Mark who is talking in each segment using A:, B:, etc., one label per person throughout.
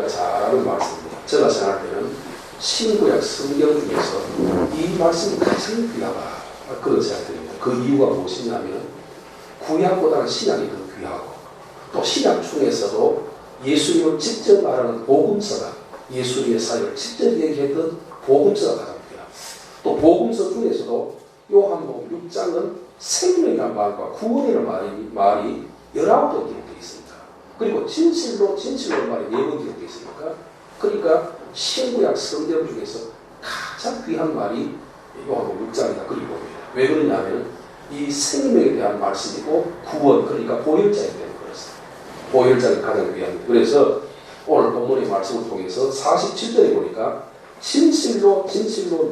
A: 우리가 잘 아는 말씀입니다. 제가 생각할 때는 신구약 성경 중에서 이 말씀이 가장 귀하다 그런 생각이 듭니다. 그 이유가 무엇이냐면 구약보다는 신약이 더 귀하고 또 신약 중에서도 예수님을 직접 말하는 복음서가 예수님의 사역을 직접 얘기했던 복음서가 가장 귀하고 또 복음서 중에서도 요한복음 6장은 생명이라는 말과 구원이라는 말이 19번 기록되어 있습니다. 그리고 진실로 말이 4번 기록되어 있으니까 그러니까 신구약 성경 중에서 가장 귀한 말이 요한복음 6장이다. 그리고 봅니다. 왜 그러냐면 이 생명에 대한 말씀이고 구원 그러니까 보혈자에 대한 거였어요. 보혈자가 가장 귀합니다. 그래서 오늘 본문의 말씀을 통해서 47절에 보니까 진실로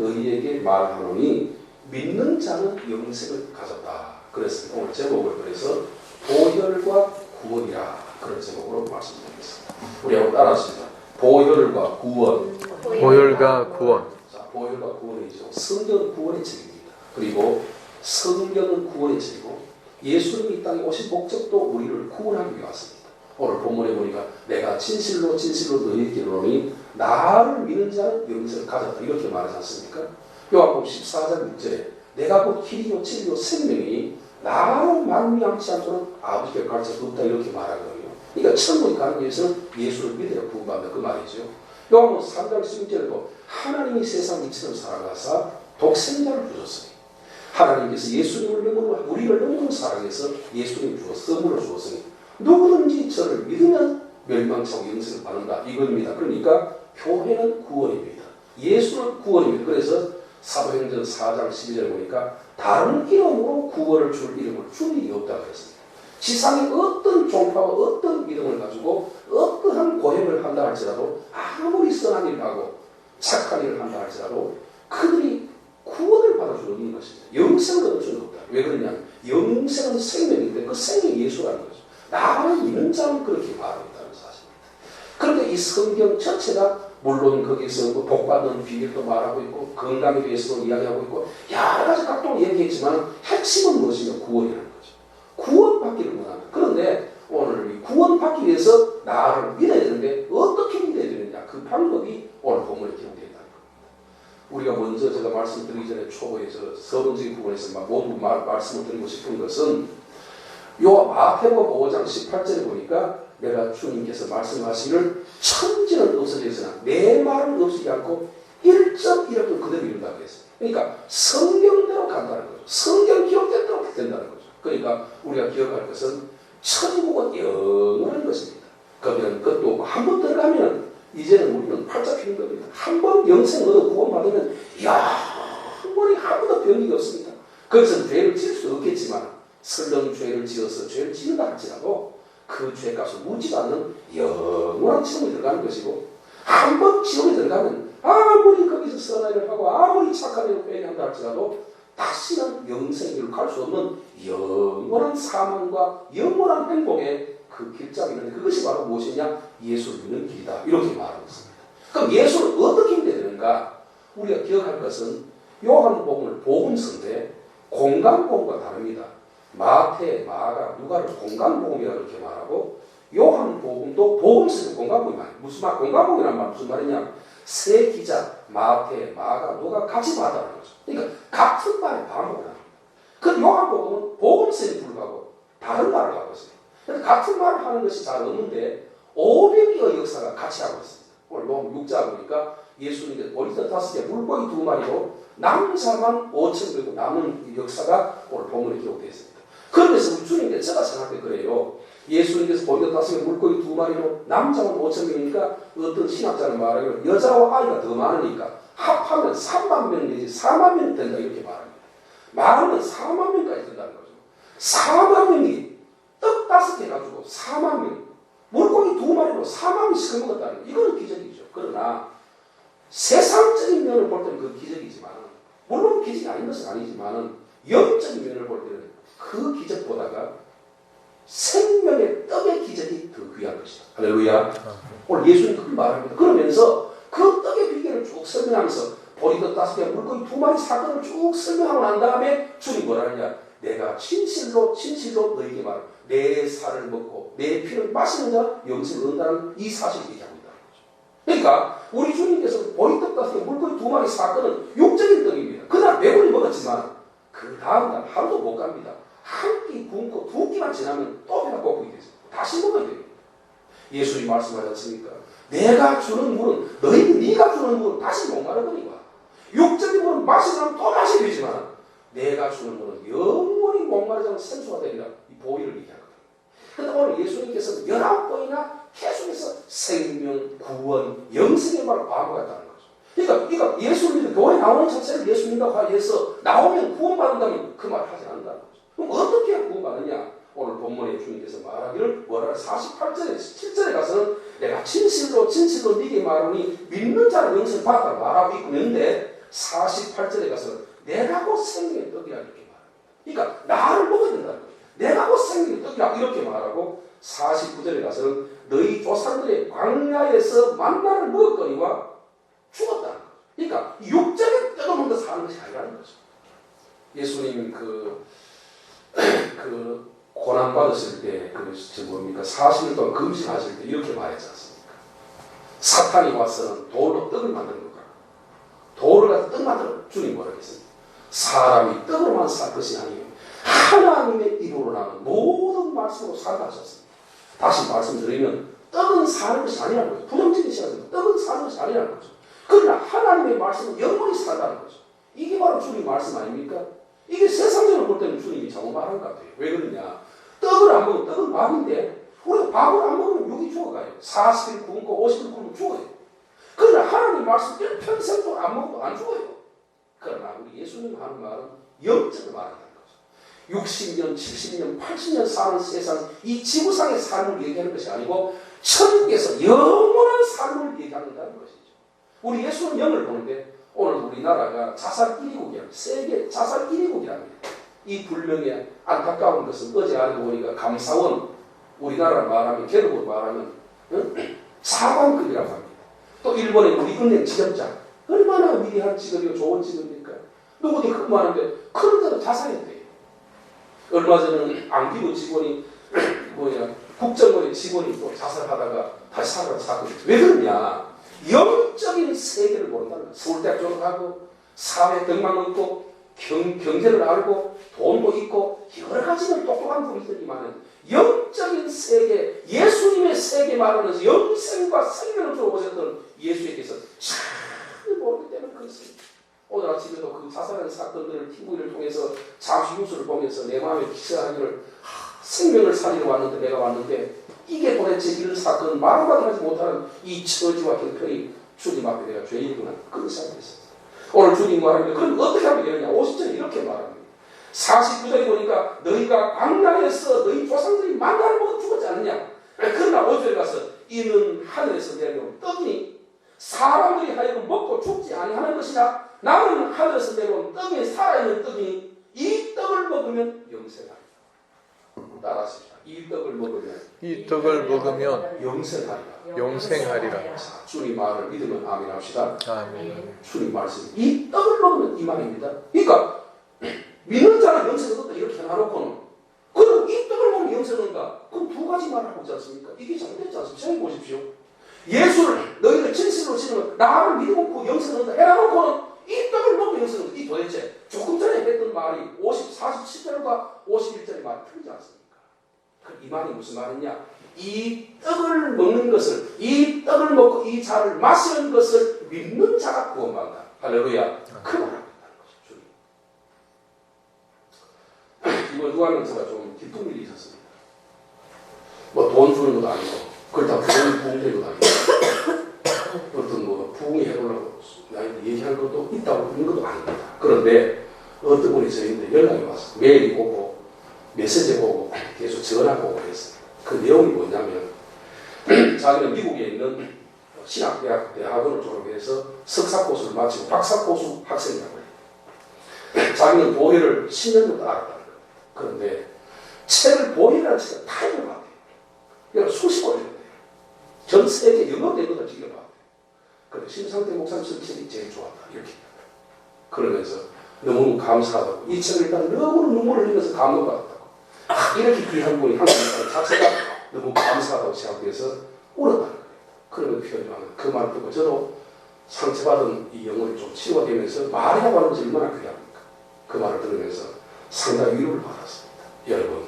A: 너희에게 말하노니 믿는 자는 영생을 가졌다. 그랬습니다. 오늘 제목을 그래서 보혈과 구원이라 그런 제목으로 말씀드리겠습니다. 우리 한번 따라하십니다. 보혈과 구원.
B: 보혈과 구원.
A: 자, 보혈과 구원이죠. 성경은 구원의 책입니다. 그리고 성경은 구원의 책이고 예수님이 이 땅에 오신 목적도 우리를 구원하기 위해 왔습니다. 오늘 본문에 보니까 내가 진실로 너희에게 이르노니 나를 믿는 자는 영생을 가졌다. 이렇게 말하지 않습니까? 요한복음 14장 6절에 내가 곧 길이요 진리요 생명이 나로 말미암지 않고는 아버지께 갈 자가 없다. 이렇게 말하거든요. 그러니까 천국에 가기 위해서는 예수를 믿어야 구원받는다. 그 말이죠. 요한복음 3장 16절에도 하나님이 세상 이처럼 사랑하사 독생자를 주셨으니 하나님께서 예수님을 영으로 우리를 영으로 사랑해서 예수님을 선물로 주었으니 누구든지 저를 믿으면 멸망하고 영생을 받는다. 이겁니다. 그러니까 교회는 구원입니다. 예수는 구원입니다. 그래서 사도행전 4장 12절에 보니까 다른 이름으로 구원을 줄 이름을 준 일이 없다고 했습니다. 지상에 어떤 종파와 어떤 믿음을 가지고 어떠한 고행을 한다 할지라도 아무리 선한 일을 하고 착한 일을 한다 할지라도 그들이 구원을 받아주는 일인 것입니다. 영생을 얻을 수는 없다. 왜 그러냐면 영생은 생명인데 그 생명이 예수라는 거죠. 나를 믿는 자는 그렇게 말하고 있다는 사실입니다. 그런데 이 성경 전체가 물론 거기서 복받는 비밀도 말하고 있고 건강에 대해서도 이야기하고 있고 여러 가지 각도로 얘기했지만 핵심은 무엇이냐? 구원이라는 거죠. 구원받기를 원한다. 그런데 오늘 구원받기 위해서 나를 믿어야 되는데 어떻게 믿어야 되느냐? 그 방법이 오늘 본문에 기록되어 있다는 겁니다. 우리가 먼저 제가 말씀드리기 전에 초보에서 서론적인 부분에서 모두 말씀을 드리고 싶은 것은 요 마태복음 5장 18절에 보니까 내가 주님께서 말씀하시기를 천지는 없어져서나 내 말은 없어지지 않고 1.1도 그대로 이룬다고 했어요. 그러니까 성경대로 간다는 거죠. 성경 기록된 대로 된다는 거죠. 그러니까 우리가 기억할 것은 천국은 영원한 것입니다. 그러면 그것도 없고 한 번 들어가면 이제는 우리는 팔자 피는 겁니다. 한 번 영생 얻어 구원받으면 영원히 아무도 변이가 없습니다. 거기서 죄를 지을 수 없겠지만 설령 죄를 지어서 죄를 지은다 할지라도 그 죄값을 묻지 않는 영원한 지옥에 들어가는 것이고 한 번 지옥에 들어가면 아무리 거기서 선한 일을 하고 아무리 착한 일을 회개한다 할지라도 다시는 영생을 갈 수 없는 영원한 사망과 영원한 행복의 그 길장이 있는데 그것이 바로 무엇이냐? 예수를 믿는 길이다. 이렇게 말하고 있습니다. 그럼 예수를 어떻게 믿어야 되는가? 우리가 기억할 것은 요한복음을 복음서인데 공간복음과 다릅니다. 마태, 마가, 누가를 공간복음이라고 이렇게 말하고 요한복음도 복음서는 공간복음이 아니에요. 공간복음이란 말 무슨 말이냐? 세 기자 마태, 마가, 누가 같이 말하는 거죠. 그러니까 같은 말에 반복을 합니다. 그 요한복음은 복음서에 불과하고 다른 말을 하고 있어요. 그래서 같은 말을 하는 것이 잘 없는데 500여의 역사가 같이 하고 있습니다. 오늘 요한 6자 보니까 예수님께서 오리지널 5개 물고기 2마리로 남은 사람 5,000명이고 남은 역사가 오늘 본문에 기록되어 있습니다. 그래서 우리 주님께서 제가 생각할 때 그래요. 예수님께서 보리가 5개 물고기 2마리로 남자만 5,000명이니까 어떤 신학자는 말하기를 여자와 아이가 더 많으니까 합하면 3만 명 내지 4만 명이 된다 이렇게 말합니다. 말하면 4만 명까지 된다는 거죠. 4만 명이 떡 5개 가지고 4만 명 물고기 2마리로 4만 명씩 먹었다는 거 이거는 기적이죠. 그러나 세상적인 면을 볼 때는 그 기적이지만 물론 기적이 아닌 것은 아니지만 영적인 면을 볼 때는 그 기적보다가 생명의 떡의 기적이 더 귀한 것이다. 할렐루야. 오늘 예수님 그걸 말합니다. 그러면서 그 떡의 비결을 쭉 설명하면서 보리떡 5개 물고기 2마리 사건을 쭉 설명하고 난 다음에 주님 뭐라 하느냐? 내가 진실로 너에게 말해 내 살을 먹고 내 피를 마시는 자 영생을 얻는다는 이 사실을 얘기하고 있다는 거죠. 그러니까 우리 주님께서 보리떡 같은 물고기 2마리 사건은 육적인 떡입니다. 그날 배불리 먹었지만 그 다음날 하루도 못 갑니다. 한 끼 굶고 2끼만 지나면 또 배가 고프게 되죠. 다시 먹어야 됩니다. 예수님이 말씀하지 않습니까? 내가 주는 물은 네가 주는 물은 다시 못 마르거니와 육적인 물은 마시면 또 마셔야 되지만 내가 주는 물은 영원히 목마르지 않은 생수가 되리라. 이 보혈을 얘기하거든요. 그런데 오늘 예수님께서는 19번이나 계속해서 생명, 구원, 영생의 말을 반복했다는 거죠. 그러니까 예수 믿는 교회 나오는 자체를 예수 믿는다고 해서 나오면 구원받는다면 그 말을 하지 않는다는 거죠. 그럼 어떻게 구원받느냐? 오늘 본문에 주님께서 말하기를 뭐라 48절에 7절에 가서는 내가 진실로 네게 말하니 믿는 자는 영생을 받았다 말하고 있는데 48절에 가서는 내가 곧 생명의 떡이라 이렇게 말합니다. 그러니까 나를 먹어야 된다는 거예요. 내가 곧 생명의 떡이라 이렇게 말하고 49절에 가서는 너희 조상들의 광야에서 만나를 먹었거니와 죽었다는 거죠. 그러니까 육적인 떡을 먹는 사는 것이 아니라는 거죠. 예수님 고난 받으실 때 뭡니까 40일 동안 금식하실 때 이렇게 말했지 않습니까? 사탄이 와서는 돌로 떡을 만드는 거다. 돌을 가지고 떡 만들어 주님 뭐라고 했습니까? 사람이 떡으로만 살 것이 아니요 하나님의 입으로 나는 모든 말씀으로 살다 하셨습니다. 다시 말씀드리면 떡은 사는 것이 아니라는 거죠. 부정적인 시각에서 떡은 사는 것이 아니라는 거죠. 그러나 하나님의 말씀은 영원히 산다는 거죠. 이게 바로 주님 말씀 아닙니까? 이게 세상적으로 볼 때는 주님이 잘못 말한 것 같아요. 왜 그러냐? 떡을 안 먹으면 떡은 밥인데 우리가 밥을 안 먹으면 육이 죽어가요. 40일 굶고 50일 굶으면 죽어요. 그러나 하나님 말씀 일평생 동안 안 먹어도 안 죽어요. 그러나 우리 예수님 하는 말은 영적으로 말한다는 거죠. 60년, 70년, 80년 사는 세상 이 지구상의 삶을 얘기하는 것이 아니고 천국에서 영원한 삶을 얘기한다는 것이죠. 우리 예수는 영을 보는데 오늘 우리나라가 자살 1위국이야. 세계 자살 1위국이랍니다. 이 불명예 안타까운 것은 어제 알고 보니까 감사원 우리나라 말하면 개국으로 말하면 사관급이라고 합니다. 또 일본의 우리 은행 지점장 얼마나 위대한 직업이고 좋은 직업입니까? 누구든지 근무하는데 그런데도 자살했대요. 얼마 전에는 안기부 직원이 국정원의 직원이 또 자살하다가 다시 살아난 사건이 왜 그러냐? 영적인 세계를 모른다는 거예요. 서울대학 졸업하고 사회 등만 얻고 경제를 알고 돈도 있고 여러 가지는 똑똑한 분이더니만은 영적인 세계, 예수님의 세계 말하면서 영생과 생명을 주어보셨던 예수님께서 잘 모르기 때문에 그렇습니다. 오늘 아침에도 그 자살한 사건들을 TV를 통해서 잠시 뉴스를 보면서 내 마음에 기사하기를 생명을 살리러 왔는데 내가 왔는데 이게 도대체 이런 사건 말로만 하지 못하는 이 처지와 형편이 주님 앞에 내가 죄인이구나 그런 생각이 있었어요. 오늘 주님 말하는데 그럼 어떻게 하면 되느냐 50절에 이렇게 말합니다. 49절에 보니까 너희가 광야에서 너희 조상들이 만나를 먹어 죽었지 않느냐. 그러나 5절에 가서 이는 하늘에서 내려온 떡이니 사람들이 하여금 먹고 죽지 아니하는 것이나 나는 하늘에서 내려온 떡이 살아있는 떡이니 이 떡을 먹으면 영생하리라. 따라하십시다. 이 떡을 먹으면
B: 영생하리라.
A: 자, 주님 말을 믿으면 아멘 합시다.
B: 아멘.
A: 주님 말씀. 이 떡을 먹으면 이 말입니다. 그러니까 믿는 자는 영생을 얻다 이렇게 해놔놓고는 그럼 이 떡을 먹으면 영생을 얻는다. 그럼 두 가지 말을 하고 있지 않습니까? 이게 잘못됐지 않습니까? 생각해 보십시오. 예수를 너희를 진실로 지으면 나를 믿으면 그 영생을 얻는다 해놔놓고는 이 떡을 먹으면 영생을 얻는다. 이 도대체 조금 전에 했던 말이 47절과 51절의 말이 틀리지 않습니까? 이 말이 무슨 말이냐? 이 떡을 먹는 것을, 이 떡을 먹고 이 잔을 마시는 것을 믿는 자가 구원받는다. 할렐루야. 그 말을 한다는 것이죠. 이번 주간은 제가 좀 기쁜 일이 있었습니다. 뭐 돈 주는 것도 아니고, 그렇다고 부흥되는 것도 아니고, 어떤 부흥이 해보려고 얘기할 것도 있다고 그런 것도 아닙니다. 그런데 어떤 분이 저희한테 연락이 왔어요. 메일이 오고, 메시지 오고, 계속 전화가 오고 그랬어요. 그 내용이 뭐냐면 자기는 미국에 있는 신학대학 대학원을 졸업해서 석사 코스를 마치고 박사 코스 학생이라고 해요. 자기는 보혈을 10년 정도 알았다는 거예요. 그런데 책을 보혈이라는 책을 다 읽어봤대요. 그러니까 수십 권 읽었대요. 전 세계 영어된 것도 읽어봤대요. 그런데 심상태 목사님 쓴 책이 제일 좋았다. 이렇게 그러면서 너무 감사하다고 이 책을 일단 너무 눈물을 흘리면서 감동받았다. 이렇게 귀한 분이 한국 사람 자체가 너무 감사하다고 생각해서 울었다는 거예요. 그런 표현하는 그 말을 듣고 저도 상처받은 이 영혼이 좀 치유가 되면서 말이라고 하는 것이 얼마나 귀합니까? 그 말을 들으면서 상당히 위로를 받았습니다. 여러분,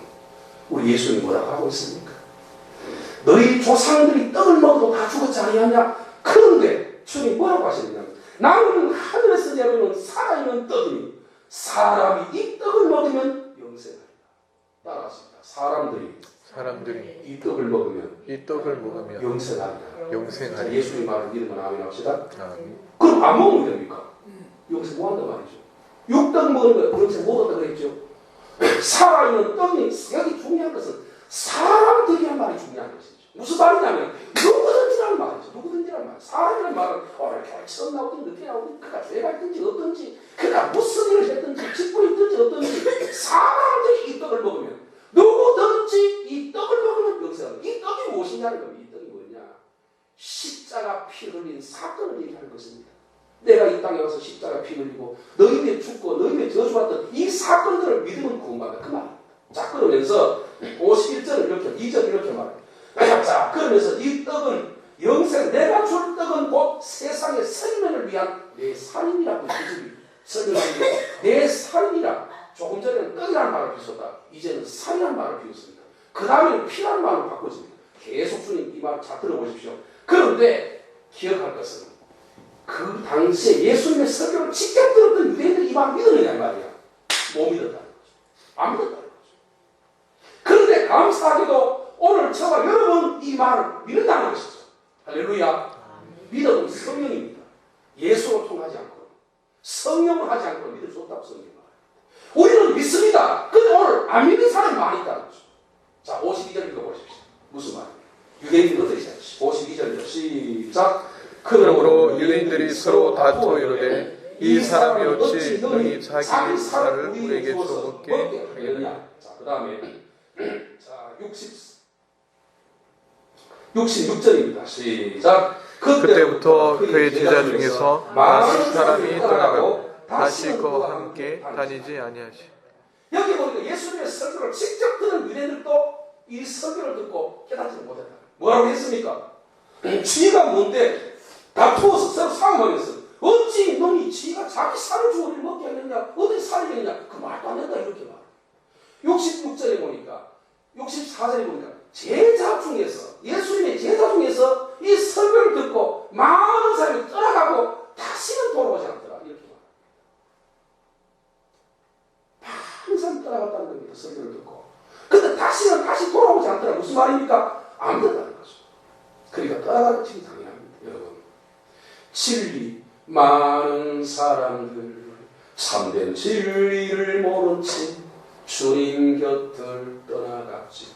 A: 우리 예수님이 뭐라고 하고 있습니까? 너희 조상들이 떡을 먹어도 다 죽었지 아니하냐? 그런데 주님이 뭐라고 하시느냐? 나는 하늘에서 내려오는 살아있는 떡이니 사람이 이 떡을 먹으면 영생하리라. 따라하십니다. 사람들이 이 떡을 먹으면 영생하리라.
B: 영생하리라.
A: 예수님 말을 믿으면 아멘 합시다.
B: 아멘.
A: 그럼 안 먹으면 됩니까? 영생 뭐 한단 말이죠. 육떡 먹으면 영생 못 얻다 그랬죠. 살아있는 떡이, 여기 중요한 것은 사람들이 한 말이 중요한 것이죠. 무슨 말이냐면 누구든지라는 말이죠. 누구든지라는 말. 사람이라는 말은 오늘 교회 처음 나오든 늦게 나오든 그가 죄가 있든지 어떤지 그가 무슨 일을 했든지 직분이 있든지 어떤지 사람들이 이 떡을 먹으면 누구든지 이 떡을 먹으면 영생합니다. 이 떡이 무엇이냐는 겁니다. 이 떡이 뭐냐? 십자가 피 흘린 사건을 얘기하는 것입니다. 내가 이 땅에 와서 십자가 피 흘리고 너희들이 죽고 너희들이 저주받던 이 사건들을 믿으면 구원받아. 그 말입니다. 자, 그러면서 51절을 이렇게 2절 이렇게 말해요. 자, 그러면서 이 떡은 영생, 내가 줄 떡은 곧 세상의 생명을 위한 내 살인이라고 설명하는데 내 살인이라. 조금 전에는 떡이라는 말을 비웠다. 이제는 살이라는 말을 비웠습니다. 그 다음에는 피라는 말로 바꿔집니다. 계속 주님 이 말 잘 들어보십시오. 그런데 기억할 것은 그 당시에 예수님의 설교를 직접 들었던 유대인들이 이 말 믿었느냐 이 말이야. 못 믿었다는 거죠. 안 믿었다는 거죠. 그런데 감사하게도 오늘 저와 여러분 이 말을 믿는다는 것이죠. 할렐루야. 믿음은 성령입니다. 예수로 통하지 않고 성령을 하지 않고 믿을 수 없다고 성경이 말합니다. 우리는 믿습니다. 근데 오늘 안 믿는 사람이 많이 있다는 거죠. 자, 52절 읽어보십시오. 무슨 말이에요? 유대인들이 어떻게 생각하시죠? 52절입니다. 시작.
B: 그러므로 유대인들이 서로 다투어 이르되 이 사람이 어찌 능히 자기 살을 우리에게 줘먹게 하겠느냐.
A: 자, 그 다음에 자 66절입니다. 시작.
B: 그때부터 그의 제자 중에서 많은 사람이 떠나가고 다시 그와 함께 다니지 아니하시.
A: 여기 보니까 예수님의 설교를 직접 들은 유대인들도 이 설교를 듣고 깨닫지는 못했다. 뭐라고 했습니까? 쥐가 뭔데 다투어서 서로 싸움하면서 어찌 너니 쥐가 자기 살을 주고 우리를 먹게 하겠냐, 어디 살리겠냐, 그 말도 안 된다 이렇게 말해요. 66절에 보니까 64절에 보니까 제자 중에서 예수님의 제자 중에서 이 설교를 듣고 많은 사람이 떠나가고 다시는 돌아오지 않더라 이렇게 말해요. 많은 사람이 떠나갔다는 겁니다. 설교를 듣고. 근데 다시는 다시 돌아오지 않더라. 무슨 말입니까? 안 된다는 거죠. 그러니까 떠나가는 것이 당연합니다. 여러분, 진리 많은 사람들 참된 진리를 모른 채 주님 곁을 떠나갔지.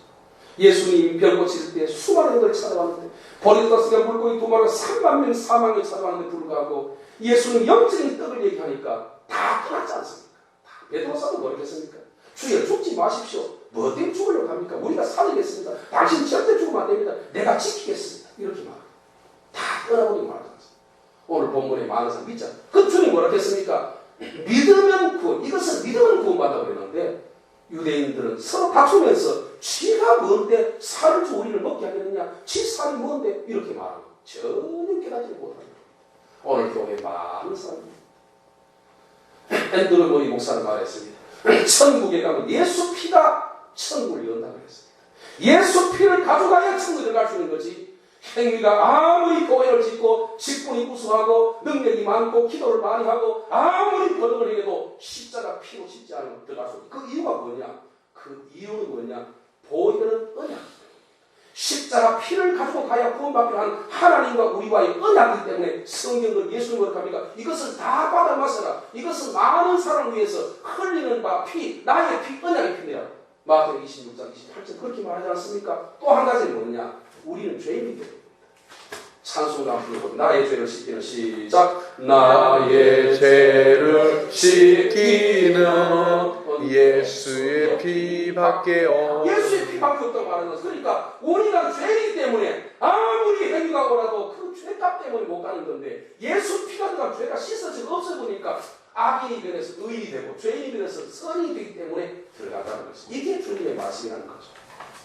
A: 예수님 별 고칠 때 수많은 이들 찾아왔는데 버리다스가 물고기 2마리가 3만 명 사망에 찾아왔는데 불구하고 예수님 영적인 떡을 얘기하니까 다 떠났지 않습니까? 베드로사도 모르겠습니까? 주여 죽지 마십시오. 뭐 때문에 죽으려고 합니까? 우리가 살리겠습니다. 당신 절대 죽으면 안 됩니다. 내가 지키겠습니다. 이렇게 말합니다. 다 떠나버리고 말하지 않습니다. 오늘 본문에 많은 사람 믿자. 그 주님 뭐라고 했습니까? 믿으면 구원. 이것은 믿으면 구원받아 그랬는데 유대인들은 서로 다투면서 쥐가 뭔데 살을 주 우리를 먹게 하겠느냐, 쥐 살이 뭔데 이렇게 말하고 전혀 깨닫지 못합니다. 오늘 교회에 많은 사람입니다. 앤드루 모리 목사는 말했습니다. 천국에 가면 예수 피가 천국을 연다고 했습니다. 예수 피를 가져가야 천국에 들어갈 수 있는 거지. 행위가 아무리 교회를 짓고 직분이 우수하고 능력이 많고 기도를 많이 하고 아무리 번영을 해도 십자가 피로 짓지 않으면 들어갈 수 없다. 그 이유가 뭐냐? 그 이유는 뭐냐? 보이는 언약. 십자가 피를 가지고 가야 구원받기로 한 하나님과 우리와의 언약이기 때문에 성경을 예수님을 합니까? 이것을 다 받아 마셔라. 이것은 많은 사람을 위해서 흘리는 바 피, 나의 피, 언약의 피입니다. 마태복음 26장 28절 그렇게 말하지 않습니까? 또 한 가지는 뭐냐? 우리는 죄인이기 때문에 찬송가 부르고 나의 죄를 씻기는 시작. 나의 죄를 씻기는
B: 예수의 피밖에 없.
A: 예수의 피밖에 없다고 말하는 것은 그러니까 우리가 죄이기 때문에 아무리 행위가 오라도 그 죄값 때문에 못 가는 건데 예수 피가 들어간 죄가 씻어지고 없어보니까 악인이 변해서 의인이 되고 죄인이 변해서 선이 되기 때문에 들어간다는 것이 이게 주님의 말씀이라는 거죠.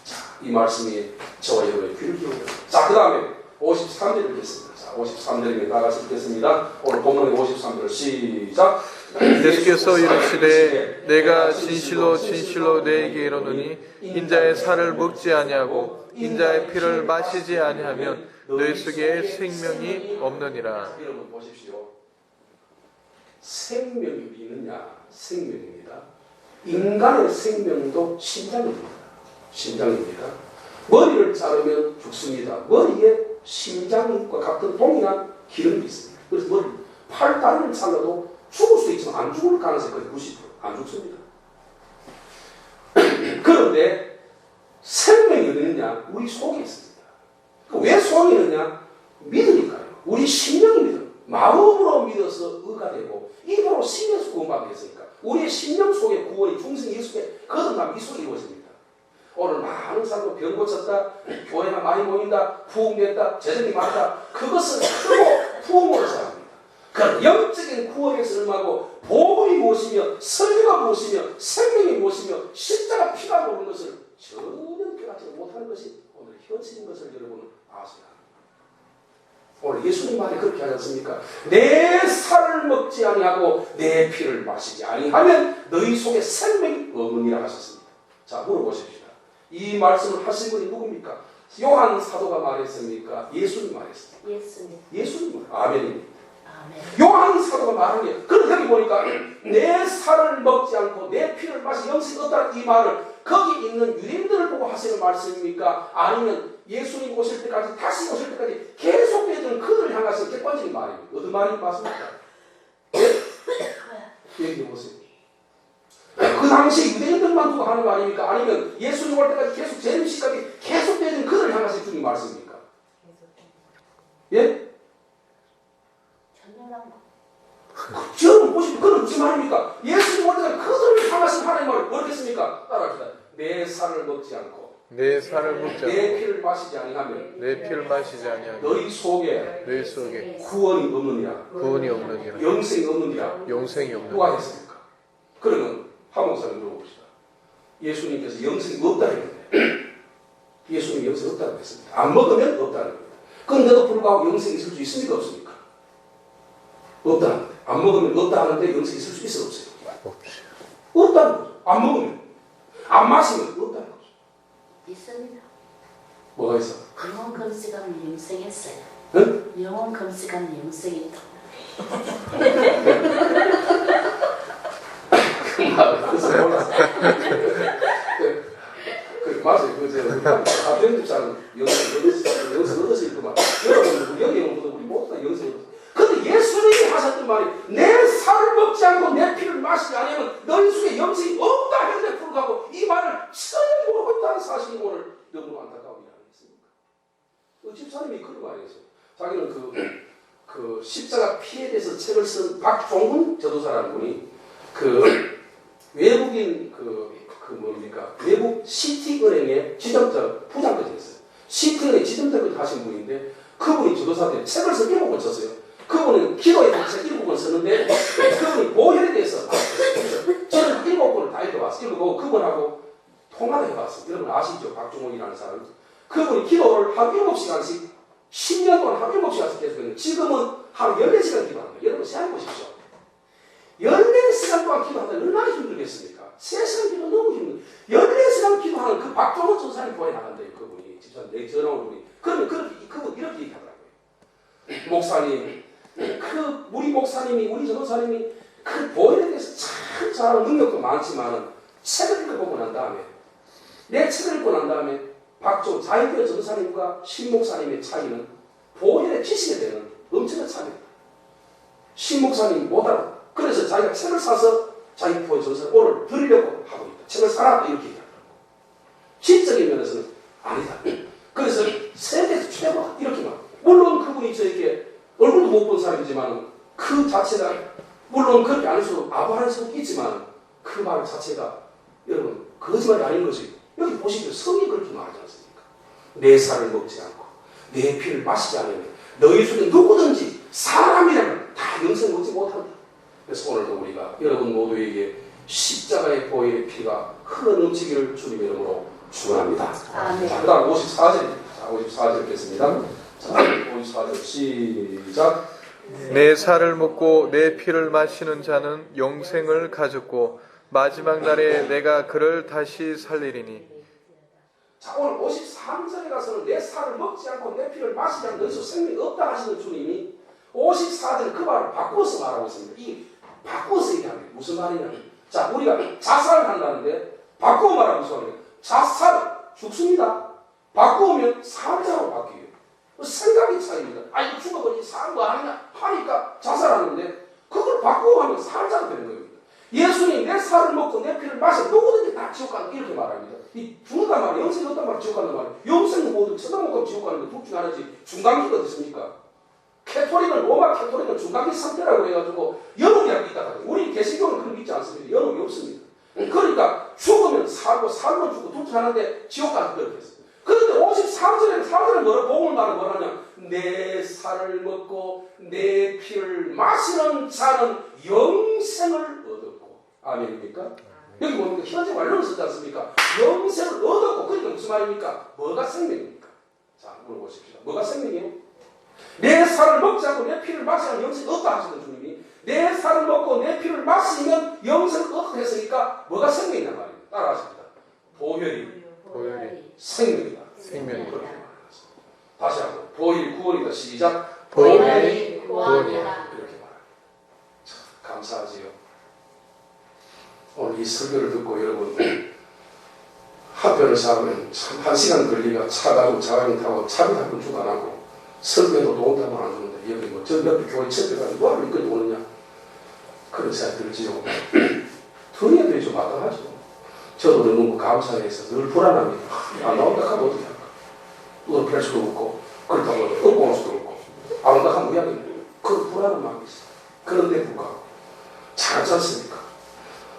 A: 자, 이 말씀이 저와 여러분의 귀를 기울여요. 자, 그 다음에 53절 읽겠습니다. 자, 53절입니다. 다 같이 읽겠습니다. 오늘 본문의 53절 시작.
B: 예수께서 이르시되 내가 진실로 진실로 너희에게 이르노니 인자의 살을 먹지 아니하고 인자의 피를 마시지 아니하면 너희 속에 생명이 없느니라.
A: 여러분 보십시오. 생명이 있느냐? 생명입니다. 인간의 생명도 심장입니다. 심장입니다. 머리를 자르면 죽습니다. 머리에 심장과 같은 동일한 기름이 있습니다. 그래서 머리, 팔, 다리를 잘라도 죽을 수 있지만 안 죽을 가능성이 거의 90%. 안 죽습니다. 그런데 생명이 어디 있느냐? 우리 속에 있습니다. 왜 속에 있느냐? 믿으니까요. 우리 심령이 믿어요. 마음으로 믿어서 의가 되고 입으로 신에서 구원받게 했으니까 우리의 심령 속에 구원이 중생 예수의 거듭남 이 속에 이루어집니다. 오늘 많은 사람도 병 고쳤다, 교회가 많이 모인다, 부흥됐다, 재정이 많다. 그것은 크고 부흥으로 사합니다. 그런 영적인 구원에서 얼마고 복음이 무엇이며 설교가 무엇이며 생명이 무엇이며 십자가 피가 오는 것을 전혀 깨닫지 못하는 것이 오늘 현실인 것을 여러분은 아셔야 합니다. 오늘 예수님 말이 그렇게 하지 않습니까? 내 살을 먹지 아니하고 내 피를 마시지 아니하면 너희 속에 생명이 없느니라 하셨습니다. 자, 물어보십시오. 이 말씀을 하신 분이 누굽니까? 요한 사도가 말했습니까? 예수님 말했습니까? 예수님 말. 아멘입니다. 아멘. 요한 사도가 말한 게, 그런데 여기 보니까 내 살을 먹지 않고 내 피를 마시 영생이 없다는 이 말을 거기 있는 유대인들을 보고 하시는 말씀입니까? 아니면 예수님 오실 때까지, 다시 오실 때까지 계속되던 그들을 향하신 객관적인 말입니다. 어떤 말이 맞습니까? 얘기해 보세요. 그 당시 유대인들만 두고 하는 말입니까? 아니면 예수님 올 때까지 계속 재림시까지 계속되는 그들을 향하신 주님 말씀입니까? 예? 여러분 보시면 그건 무슨 말입니까? 예수님 올 때까지 그들을 향하신 하나님 말을 모르겠습니까? 따라합시다. 내 살을 먹지 않고
B: 내 살을 먹지 않고
A: 내 피를 마시지 아니하면
B: 내 피를 마시지 아니하면
A: 너희 속에 구원이 없느니라.
B: 구원이 없느니라.
A: 영생이 없느니라.
B: 영생이
A: 누가
B: 없느니라.
A: 했습니까? 그러면 한목사님 물어봅시다. 예수님께서 영생이 없다는 건데 예수님이 영생이 없다고 했습니다. 안 먹으면 없다는 겁니다. 그런데도 불구하고 영생이 있을 수 있습니까? 없습니까? 없다는 건데 안 먹으면 없다 하는데 영생이 있을 수 있어 없어요? 없다는 거죠. 안 먹으면 안 마시면 없다는 거죠.
C: 있습니다.
A: 뭐가 있어?
C: 영원 금식하면 영생했어요.
A: 응?
C: 영원 금식하면 영생이 있다.
A: 글쎄 몰랐어요. 맞아요. 아편 집사는 영생 얻으시구만. 여러분 여기 우리 모두 다 영생 얻으세요. 근데 예수님이 하셨던 말이 내 살을 먹지 않고 내 피를 마시지 않으면 너희 속에 영생이 없다 했는데 불구하고 이 말을 전혀 모르고 있다는 사실이 오늘 너무 안타까운 일 아니겠습니까? 집사님이 그런 말이었어요. 자기는 그 십자가 피에 대해서 책을 쓴 박종훈 전도사라는 분이 외국인 뭡니까? 외국 시티은행의 지점장 부장까지 했어요. 시티은행 지점장까지 하신 분인데 그분이 전도사한테 책을 써 7권 썼어요. 그분은 기도에 대해서 책 7권 썼는데 그분이 보혈에 대해서 저는 7권을 다 읽어봤어요. 읽어보고 그분하고 통화를 해봤어요. 여러분 아시죠? 박종훈이라는 사람. 그분이 기도를 하루 7시간씩 10년 동안 하루 7시간씩 계속했는데 지금은 하루 14시간 기도하는 거예요. 여러분 생각해 보십시오. 14시간 동안 기도하다 얼마나 힘들겠습니까? 3시간 기도 너무 힘들어요. 14시간 기도하는 그 박종훈 전사님 보에 나간대요. 그분이 집사님 내 전화 온 분이. 그러면 그분 이렇게 얘기하더라고요. 목사님, 우리 목사님이 우리 전도사님이 그 보혈에 대해서 참 잘하는 능력도 많지만 책을 읽어보고 난 다음에 내 책을 읽고 난 다음에 박종 자유교회 전도사님과 신목사님의 차이는 보혈의 지식에 대한 엄청난 차이입니다. 신목사님이 못 알아. 그래서 자기가 책을 사서 자기 교회 전도사를 오늘 드리려고 하고 있다. 책을 사라 이렇게 얘기하더라고. 지적인 면에서는 아니다. 그래서 세대에서 최고 이렇게 막. 물론 그분이 저에게 얼굴도 못 본 사람이지만 그 자체가 물론 그렇게 안 해서 아부하는 수도 있지만 그 말 자체가 여러분 거짓말이 아닌 거지. 여기 보시면 성이 그렇게 말하지 않습니까? 내 살을 먹지 않고 내 피를 마시지 않으면 너희 중에 누구든지 사람이라면 다 영생 얻지 못한다. 그래서 오늘도 우리가 여러분 모두에게 십자가의 보혈의 피가 흘러넘치기를 주님의 이름으로 축원합니다. 자, 그 다음 54절입니다. 자, 54절 읽겠습니다. 자, 54절 시작.
B: 내 살을 먹고 내 피를 마시는 자는 영생을 가졌고 마지막 날에 내가 그를 다시 살리리니.
A: 자, 오늘 53절에 가서는 내 살을 먹지 않고 내 피를 마시지 않는 너희서 생명이 없다 하시는 주님이 54절 그 말을 바꿔서 말하고 있습니다. 이 바꿔서 얘기하는 게 무슨 말이냐면, 자, 우리가 자살을 한다는데 바꾸어 말하면 무슨 말이에요? 자살 죽습니다. 바꾸면 살자로 바뀌어요. 생각이 차이입니다. 아, 이거 죽어버리지 살 뭐 하느냐 하니까 자살하는데 그걸 바꾸어 하면 살자로 되는 겁니다. 예수님 내 살을 먹고 내 피를 마셔 누구든지 다 지옥 간다 이렇게 말합니다. 이 죽는단 말이에요. 영생이 없단 말이에요. 지옥 간단 말이에요. 영생은 모두 쳐다보고 지옥 가는 게 둘 중에 하나지. 중간기가 어디 있습니까? 캐토릭은 로마 캐토릭은 중간기 상태라고 해가지고 연옥이라고 있다 하거든요. 우리 개신교는 그런 게 있지 않습니다. 연옥이 없습니다. 그러니까 죽으면 살고 살면 죽고 둘 중에 하나인데 지옥 가는 그렇게 했어요. 그런데 53절에 뭐라 복음을 말하면 뭐라냐? 내 살을 먹고 내 피를 마시는 자는 영생을 얻었고. 아멘입니까? 여기 보니까 현재 완료를 쓰지 않습니까? 영생을 얻었고. 그러니까 무슨 말입니까? 뭐가 생명입니까? 자, 물어보십시오. 뭐가 생명이에요? 내 살을 먹지 않고 내 피를 마시면 영생을 얻다 하시는 주님이 내 살을 먹고 내 피를 마시면 영생을 얻다 했으니까 뭐가 생명이란 말입니다. 따라하십니다. 보혈이 생명이다.
B: 생명이다.
A: 그렇게 말합니다. 다시 한번 보혈이 구원이다. 시작.
C: 보혈이 구원이다.
A: 이렇게 말합니다. 참 감사하지요. 오늘 이 설교를 듣고 여러분 한편을 잡으면 참 1시간 걸리가 차 가지고 자가용 타고 차비 한 번 주고 안 하고 설교에도 도움도 안 주는데 여기 뭐 저 옆에 교회 첩에 가지고 뭐하러 이끌고 오느냐 그런 생각이 들지요. 들어야 좀 마땅하죠. 저도 너무 감사해서 늘 불안합니다. 안 나온다 하면 어떻게 할까? 의롭게 할 수도 없고 그렇다고 얻고 올 수도 없고 안 온다 하면 무양이네. 그 불안한 마음이 있어요. 그런데 불구하고 잘하지 않습니까?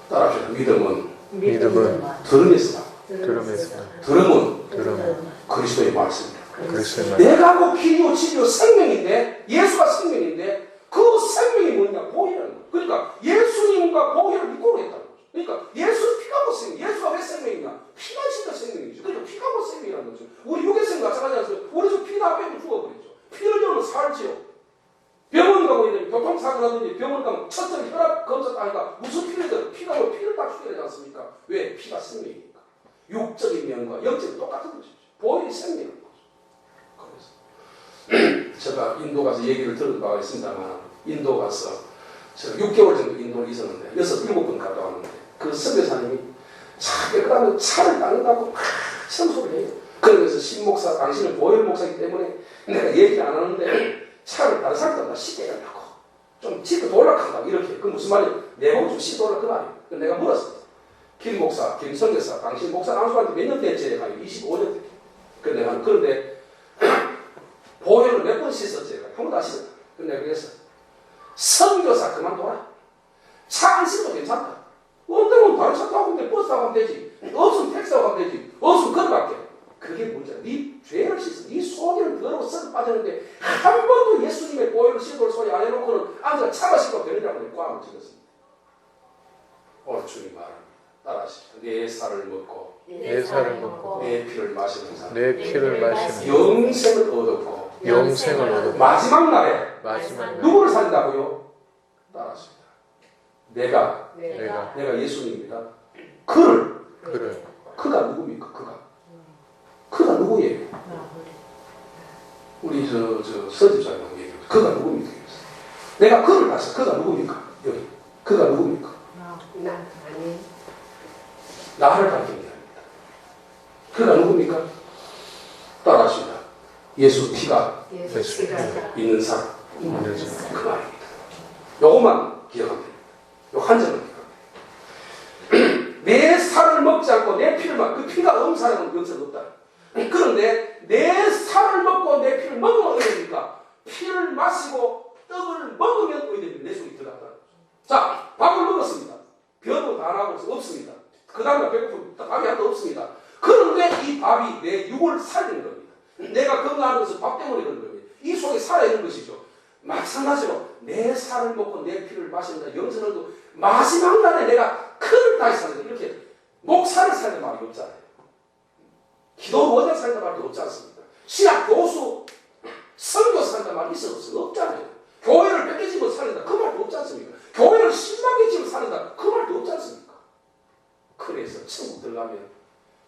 A: 따라합시다. 믿음은 들음에서 나와. 들음은 그리스도의 말씀입니다. 내가 곧 길이요 진리요 생명인데 예수가 생명인데 그 생명이 뭐냐? 보혈이라는 거예요. 그러니까 예수님과 보혈을 믿고 오겠다는 거죠. 그러니까 예수는 피가 곧 생명. 예수가 왜 생명이냐? 피가 진짜 생명이죠. 그러니까 피가 곧 생명이라는 거죠. 우리 육의 생명 마찬가지 않습니까? 우리 집 피가 빼고 죽어버리죠. 피를 열면 살지요. 병원 가고 있는데 교통사고 나든지 병원 가면 첫째 혈압 검사 따니까 무슨 피를 들 피가 뭐 피를 딱 죽여야 되지 않습니까? 왜? 피가 생명이니까. 육적인 면과 영적인 똑같은 것이죠. 보혈이 생명인 거죠. 그래서 제가 인도 가서 얘기를 들은 바가 있습니다만 인도 가서 제가 6개월 정도 인도에 있었는데 6, 7번 갔다 왔는데 그 선교사님이 참 깨끗하면 차를 닦는다고 막 청소를 해요. 그러면서 신목사 당신은 보혈 목사이기 때문에 내가 얘기 안 하는데 차를 다른 사람들보다 쉽게 한다고 좀 짚고 돌락한다고 이렇게. 그 무슨 말이에요? 내 몸을 좀 쉽게 돌락 그 말이에요. 내가 물었어요. 김 목사, 김 선교사, 당신 목사 나오시고 몇 년 됐지? 내가 25년 됐지. 그런데 보혈을 몇 번 씻었지? 한 번도 안 씻었다. 근데 내가 그래서 선교사 그만둬라. 차 안 씻어도 괜찮다. 언제면 다른 차 타고 근데 버스 타고 가면 되지. 없으면 택시 타고 가면 되지. 없으면 걸어갈게. 그게 문제야. 네 죄를 씻어. 네 속에는 더러워 썩어 빠졌는데 한 번도 예수님의 보혈을 씻어볼 소리 안 해놓고는 앉아 차가 씻고 되느냐고 꽝을 찍었습니다. 오늘 주님 말합니다. 따라하십시오. 내 살을 먹고 내 피를 마시는 사람 영생을 얻었고 마지막 날에 누구를 살린다고요? 따라하십니다. 내가 예수님입니다. 그가 누굽니까? 그가 누구예요? 우리 서집사님 얘기해요. 그가 누굽니까? 내가 그를 봤어. 그가 누굽니까? 여기. 그가 누굽니까? 나를 밝힌 게 아닙니다. 그가 누굽니까? 따라하십니다. 예수 피가 있는 사람. 그 말입니다. 요것만 기억하면 됩니다. 요 한 점만 기억하면 됩니다. 내 살을 먹지 않고 내 피를 그 피가 없는 사람은 영생 없다. 그런데 내 살을 먹고 내 피를 먹으면 어디 됩니까? 피를 마시고 떡을 먹으면 어디 됩니까? 내 속에 들어갔다. 자, 밥을 먹었습니다. 변도 다 나고 없습니다. 그 다음에 배고프면 밥이 하나도 없습니다. 그런데 이 밥이 내 육을 살리는 겁니다. 내가 건강한 것은 밥 때문에 그런 겁니다. 이 속에 살아있는 것이죠. 마찬가지로 내 살을 먹고 내 피를 마신다. 영생을 마지막 날에 내가 그를 다시 살린다. 이렇게 목사를 살는 말이 없잖아요. 기도 원자 살는 말이 없지 않습니까? 신학 교수 선교 산다 말 있어 없어? 없잖아요. 교회를 100개 집을 살린다 그 말도 없지 않습니까? 교회를 10만 개 집을 살린다 그 말도 없지 않습니까? 그래서 천국 들어가면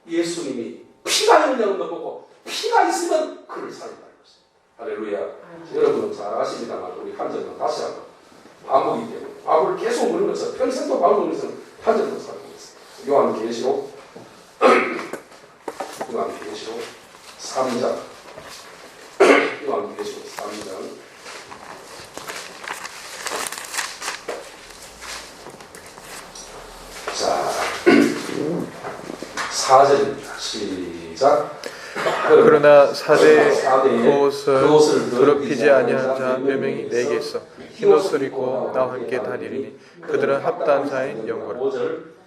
A: 예수님이 피가 있냐고 보고 피가 있으면 그를 살린다는 것입니다. 할렐루야. 여러분은 잘 아십니다만 우리 한 절만 다시 한번 바보이기 때문에 바보를 계속 물으면서 평생도 바보 물으면서 한 절만 살고 있습니다. 요한계시록 3장 요한계시록 3장 자 4절입니다. 시작.
B: 그러나 사대 그옷을 더럽히지 아니한 자 몇 명이 내게 있어 흰옷을 입고 나와 함께 다니리니 그들은 합단 자인 영고라.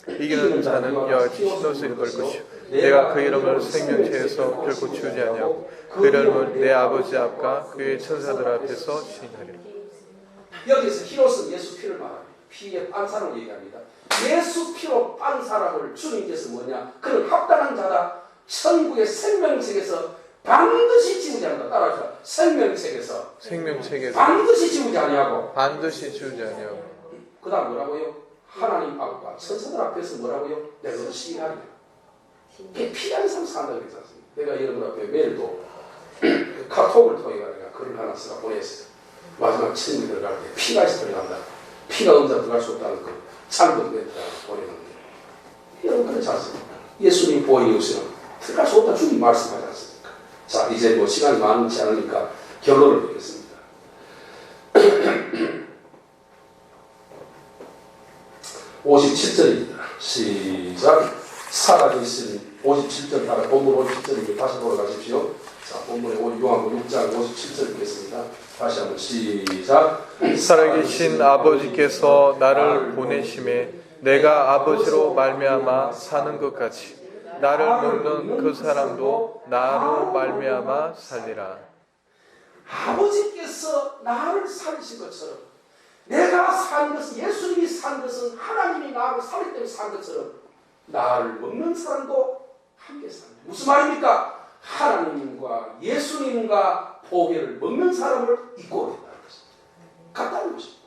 B: 이기는 자는 이와 같이 흰옷을 입을 것이요 내가 그 이름을 생명체에서 결코 지우지 아니하고 그 이름을 내 아버지 앞과 그의 천사들 앞에서 시인하리라.
A: 여기서 흰옷은 예수 피를 말합니다. 피에 빤 사람을 얘기합니다. 예수 피로 빤 사람을 주님께서 뭐냐? 그는 합당한 자다. 천국의 생명책에서 반드시 지우지 않는다. 따라하시라. 생명책에서 반드시 지우지 아니하고 그 다음 뭐라고요? 하나님 앞과 천사들 앞에서 뭐라고요? 내가 너를 시인하리라. 이게 피한 삶 산다고 그랬지 않습니까? 내가 여러분 앞에 매일도 그 카톡을 통해 내가 글을 하나 쓰가 보냈어요. 마지막 천국에 들어갈 때 피가 있어 들어간다. 피가 없는 자 들어갈 수 없다는 그 참고도 보내는데 여러분 그렇지 않습니까? 예수님 보혈이 없이는 들어갈 수 없다 주님 말씀하지 않습니까? 자 이제 뭐 시간이 많지 않으니까 결론을 맺겠습니다. 57절입니다. 시작. 살아계신 57절 따라 본문 57절입니다. 다시 돌아가십시오. 자 본문에 요한복음 6장 57절 읽겠습니다. 다시 한번 시작.
B: 살아계신 아버지께서 나를 보내심에 내가 아버지로 말미암아 사는 것 같이 나를 먹는 그 사람도 나로 말미암아 살리라.
A: 아버지께서 나를 살리신 것처럼 내가 산 것은 예수님이 산 것은 하나님이 나를 살기 때문에 산 것처럼 나를 먹는 사람도 함께 산다. 무슨 말입니까? 하나님과 예수님과 보혈을 먹는 사람을 잊고 있다는 것입니다. 같다는 것입니다.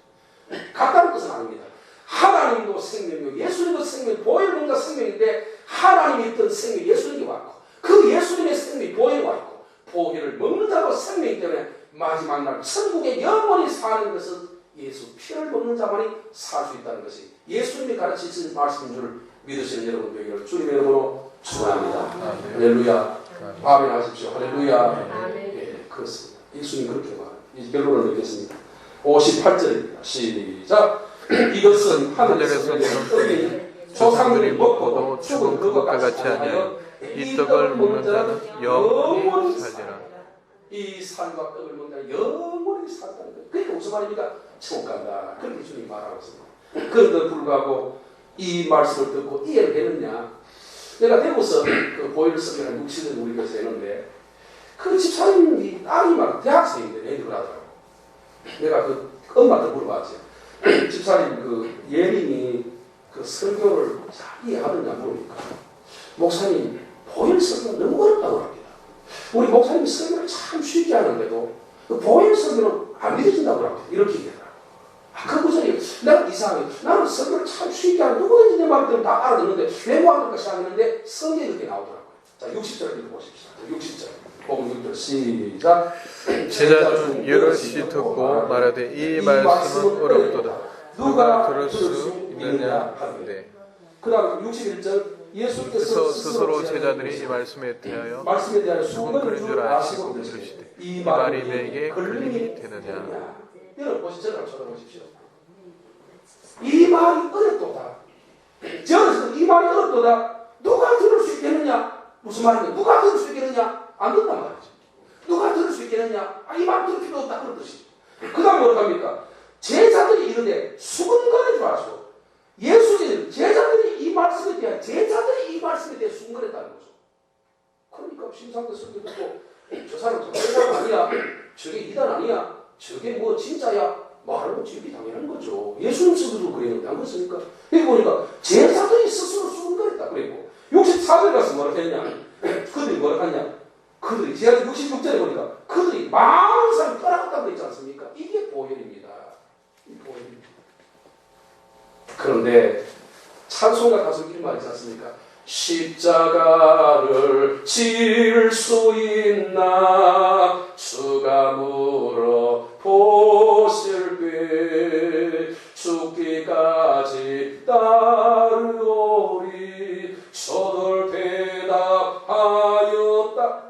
A: 같다는 것은 아닙니다. 하나님도 생명이고 예수님도 생명, 보혈을 먹는 생명인데 하나님이 있던 생명이 예수님이 왔고 그 예수님의 생명이 보혈이 왔고 보혈을 먹는 자로 생명이기 때문에 마지막 날 천국에 영원히 사는 것은 예수 피를 먹는 자만이 살 수 있다는 것이 예수님이 가르치신 말씀인 줄 믿으시는 여러분 되기를 주님의 이름으로 축원합니다. 할렐루야. 아멘 하십시오. 할렐루야. 예, 그렇습니다. 예수님 그렇게 말합니다. 이 결론을 맺겠습니다. 58절입니다. 시작. 이것은 하늘에서 내린 떡이니 조상들이 먹고도 죽은 그것과 같이 아니하여 이 떡을 먹는 자는 영원히 살리라. 이 산과 떡을 먹는 자는 영원히 산다는 거예요. 그게 무슨 말입니까? 천국 간다. 그렇게 주님이 말하고 있습니다. 그런데 불구하고 이 말씀을 듣고 이해를 했느냐? 내가 대구서 그 보혈 설교를 6-7년 우리 교회에서 했는데 그 집사님이 딸이 막 대학생인데 애들 하더라고. 내가 그 엄마한테 물어봤지. 집사님 그 예린이 그 설교를 잘 이해하느냐 물으니까 목사님 보혈 설교가 너무 어렵다고 합니다. 우리 목사님이 설교를 참 쉽게 하는데도 그 보혈 설교는 안 믿어진다고 합니다. 이렇게 얘기하더라고. 그 구절이 내가 이상해. 나는 설교를 참 쉽게 하는 누구든지 내 말을 들으면 다 알아듣는데 왜 뭐 안 될까 생각했는데 성경이 그렇게 나오더라고요. 자 60절 읽어보십시오. 60절 복음 6절 시작.
B: 제자 중 여럿이 듣고 말하되 이 말씀은 어렵도다. 누가 들을 수 있느냐 하는데
A: 그 다음 61절 예수께서 스스로
B: 제자들이 이 말씀에 대하여
A: 수고를
B: 그런 줄 아시고 들으시되 이 말이 내게 걸림이 되느냐.
A: 여러분 보시죠. 쳐다보십시오. 이 말이 어렵도다. 저는 이 말이 어렵도다. 누가 들을 수 있겠느냐? 무슨 말이냐? 누가 들을 수 있겠느냐? 안 된단 말이죠. 누가 들을 수 있겠느냐? 이 말 들을 필요 없다. 그런 뜻이. 그 다음 뭐라고 합니까? 제자들이 이르되 수군거릴 줄 아시고 예수님 제자들이 이 말씀에 대해 수군거렸다는 거죠. 그러니까 심상대 설교 듣고 저 사람 정말 아니야. 저게 이단 아니야. 저게 뭐 진짜야. 말하면 지기 당연한 거죠. 예수님 스스로 그랬는데 안 그렇습니까? 여기 보니까 제자들이 스스로 수군거렸다. 그리고 64절 가서 뭐라 했냐? 그들이 뭐라 하냐? 그들이 제가 66절에 보니까 그들이 많은 사람이 떠나갔다고 했지 않습니까? 이게 보혈입니다. 이 보혈입니다. 그런데 찬송가 가수 이런 말 있지 않습니까? 십자가를 질 수 있나 주가 물어보실 때 죽기까지 따르오리 저들 대답하였다.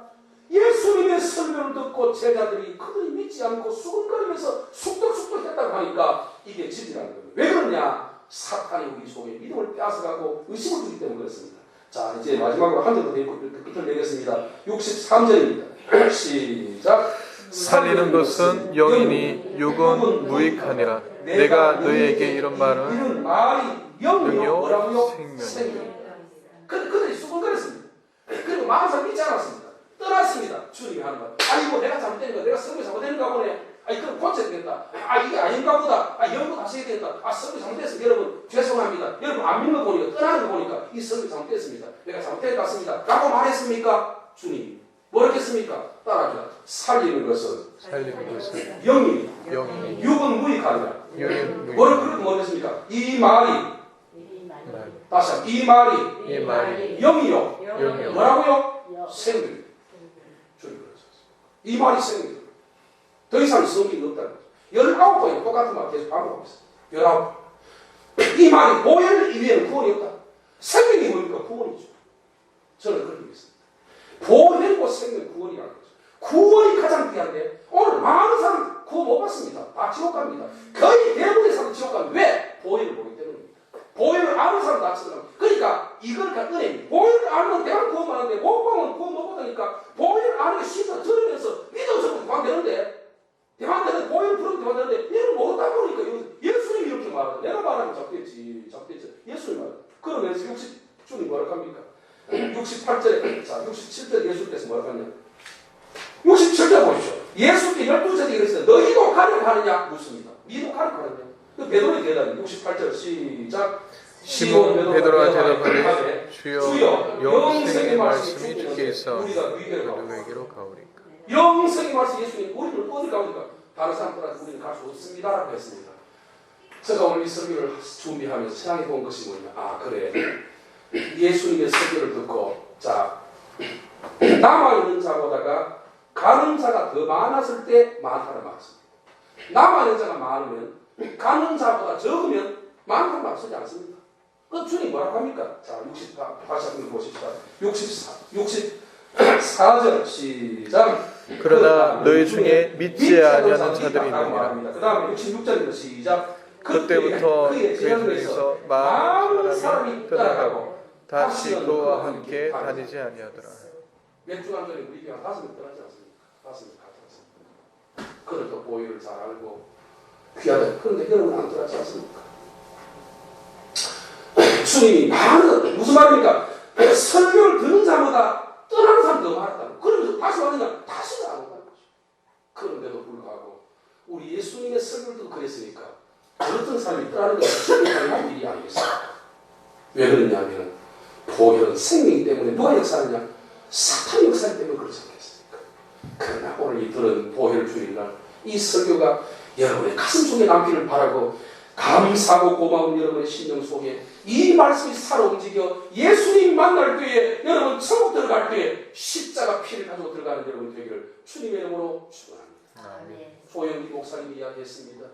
A: 예수님의 설교를 듣고 제자들이 그들이 믿지 않고 수근거리면서 숙덕숙덕 했다고 하니까 이게 진리라는 겁니다. 왜 그러냐? 사탄이 우리 속에 믿음을 빼앗아가고 의심을 주기 때문에 그렇습니다. 자, 이제 마지막으로 한 절 더 끝을 내겠습니다. 63절입니다. 시작.
B: 살리는 것은 영이니 육은 무익하니라. 내가 너희에게 이런 말은
A: 이런 말이 영이요 뭐라고요?
B: 생명이요.
A: 그들이 수근거렸습니다. 그리고 많은 사람 믿지 않았습니다. 떠났습니다. 주님이 하는 말. 아이고 내가 잘못된 거야. 내가 성경 잘못된가 보네. 아니 그럼 고쳐야 되겠다. 아 이게 아닌가 보다. 아 연구 다시 해야 되겠다. 아 성경 잘못됐습니다. 여러분 죄송합니다. 여러분 안 믿는 거 보니까 떠나는 거 보니까 이 성경 잘못됐습니다. 내가 잘못된 것 같습니다. 라고 말했습니까? 주님. 뭐라고 했습니까? 따라합니다. 살리는 것은 영이 육은 무익하니라. 뭐를 그렇게 못했습니까? 이 말이 다시 한번 이 말이 영이요 뭐라고요? 생명. 이 말이 생명. 더 이상 성경이 없다는 거죠. 19번이 똑같은 말 계속 반복하고 있어요. 19번. 이 말이 보혈 이외에는 구원이 없다. 생명이 뭡니까? 구원이죠. 저는 그렇게 믿습니다. 보혈과 생명 구원이라는 거죠. 구원이 가장 귀한데 오늘 많은 사람 구원 못 받습니다. 다 지옥 갑니다. 거의 대부분의 사람 지옥 갑니다. 왜? 보혈을 보기 때문입니다. 보혈을 아는 사람 다 지옥 갑니다. 그러니까 이걸 은혜입니다. 보혈을 알면 대한 구원 받는데 못 보면 구원 못 받으니까 보혈을 아는 게 쉽다 들으면서 믿어서 구원 되는데 대만대는 보혈을 부르면 대만되는데 이걸 모르다 보니까 예수님이 이렇게 말하다. 내가 말하면 잡겠지. 예수님 말하다. 그러면서 주님 뭐라고 합니까? 68절에 자 67절 예수께서 뭐라고 하냐? 67절 보십시오. 예수께 12제자에게 그랬어요. 너희도 가려고 하느냐? 묻습니다. 니도 가려고 하느냐? 그 베드로의 대답이 68절 시작.
B: 시몬 베드로가 대답하되 주여 영생의 말씀이 주께 있어 우리가 누구에게로 가오리까?
A: 영생의 말씀 예수님 우리를 어디 가오니까 다른 사람 따라서 우리는 갈 수 없습니다라고 했습니다. 제가 오늘 이 설교를 준비하면서 생각해 본 것이 뭐냐? 아 그래 예수님의 설교를 듣고 자 남아있는 자보다가 가는 자가 더 많았을 때 많다는 말씀입니다. 남아있는 자가 많으면 가는 자보다 적으면 많다는 말 쓰지 않습니다. 그 주님 뭐라고 합니까? 자 다시 한번 보십시다. 64절 시작.
B: 그러나 너희 중에 믿지 아니하는 자들이 있느니라.
A: 그 다음에 66절입니다. 시작.
B: 그때부터 그의 중에서 많은 사람이 떠나가고 다시 그와 함께 다니지 아니하더라.
A: 몇 주간 전에 우리 교회 5명 떠나지 않습니까? 5명 갔습니다. 그를 또 보혈을 잘 알고 귀하다. 그런데 여러분 안 떠나지 않습니까? 주님이 많은 무슨 말입니까? 설교를 듣는 자마다 떠나는 사람이 더 많았다고. 그러면서 다시 왔느냐? 다시는 안 온다는 거죠. 그런데도 불구하고 우리 예수님의 설교를 듣고 그랬으니까 어떤 사람이 떠나는 것은 정말 일이 아니겠습니까? 왜 그러냐면 보혈은 생명이기 때문에 누가 역사하느냐? 사탄 역사이기 때문에 그렇지 않겠습니까? 그러나 오늘 이 들은 보혈 주일날 이 설교가 여러분의 가슴 속에 남기를 바라고 감사하고 고마운 여러분의 심령 속에 이 말씀이 살아 움직여 예수님 만날 때에 여러분 천국 들어갈 때에 십자가 피를 가지고 들어가는 여러분 되기를 주님의 이름으로 축원합니다. 조영기 목사님이 이야기했습니다.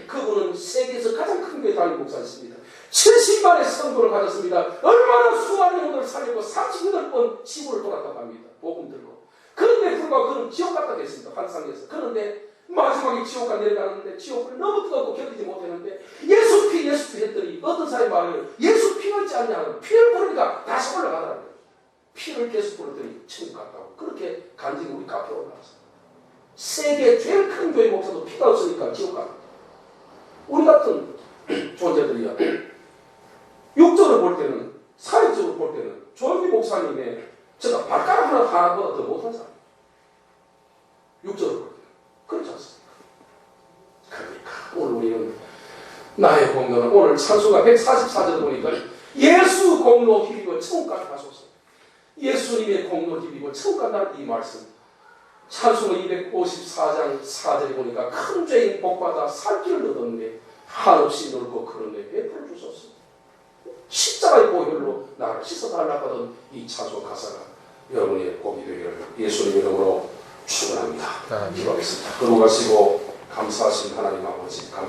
A: 그분은 세계에서 가장 큰 교회 담임 목사였습니다. 70만의 성도를 가졌습니다. 얼마나 수많은 영혼을 살리고 38번 지구를 돌았다고 합니다. 복음 들고. 그런데 불구하고 그는 지옥 갔다 됐습니다. 환상에서. 그런데 마지막에 지옥가 내려가는데 지옥을 너무 뜨겁고 견디지 못했는데 예수 피 했더니 어떤 사람이 말해요. 예수 피가 있지 않냐. 피를 부르니까 다시 올라가더라고요. 피를 계속 부르더니 천국 갔다고. 그렇게 간증이 우리 카페에 올라왔어요. 세계 제일 큰 교회 목사도 피가 없으니까 지옥 갔다. 우리 같은 존재들이야. 육적으로 볼 때는 사회적으로 볼 때는 조영기 목사님의 제가 발가락 하나보다 더 못한 사람. 육적으로 볼 때. 그렇지 않습니까? 그러니까 오늘 우리는 나의 공로는 오늘 찬수가 144절 보니까 예수 공로 힘입어 천국까지 가소서. 예수님의 공로 힘입어 천국 간다는 이 말씀 찬송가 254장 4절에 보니까 큰 죄인 복받아 살 길을 얻었네. 한없이 넓고 그런 데 베풀어 주소서. 십자가의 보혈로 나를 씻어달라고 하던 이 찬송 가사가 여러분의 복이 되기를 예수님 이름으로 축원합니다. 기도하겠습니다. 거룩하시고 감사하신 하나님 아버지 감사